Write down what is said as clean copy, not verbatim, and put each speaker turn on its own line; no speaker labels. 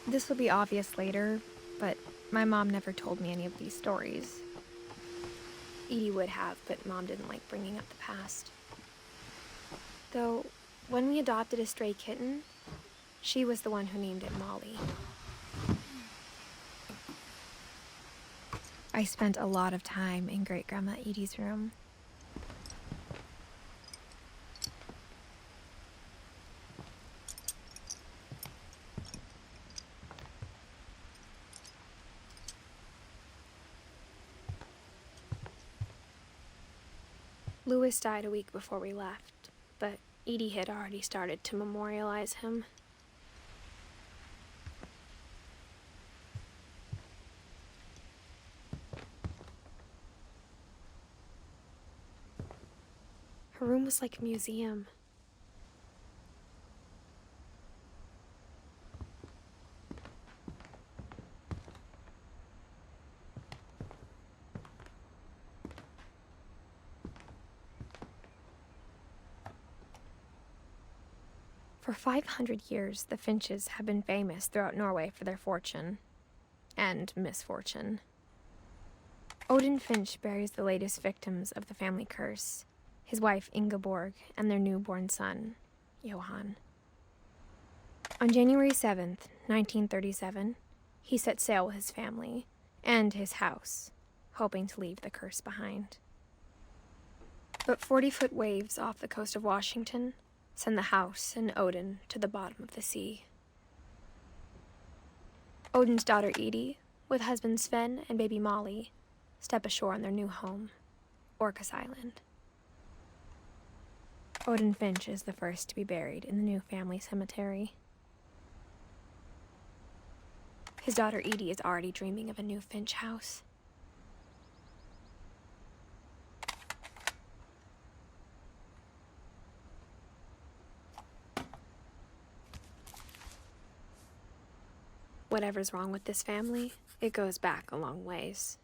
This will be obvious later, but my mom never told me any of these stories. Edie would have, but Mom didn't like bringing up the past. Though, when we adopted a stray kitten, she was the one who named it Molly. I spent a lot of time in Great-Grandma Edie's room. Louis died a week before we left, but Edie had already started to memorialize him. Her room was like a museum. For 500 years, the Finches have been famous throughout Norway for their fortune and misfortune. Odin Finch buries the latest victims of the family curse, his wife Ingeborg and their newborn son, Johan. On January 7th, 1937, he set sail with his family and his house, hoping to leave the curse behind. But 40-foot waves off the coast of Washington send the house and Odin to the bottom of the sea. Odin's daughter Edie, with husband Sven and baby Molly, step ashore on their new home, Orcas Island. Odin Finch is the first to be buried in the new family cemetery. His daughter Edie is already dreaming of a new Finch house. Whatever's wrong with this family, it goes back a long ways.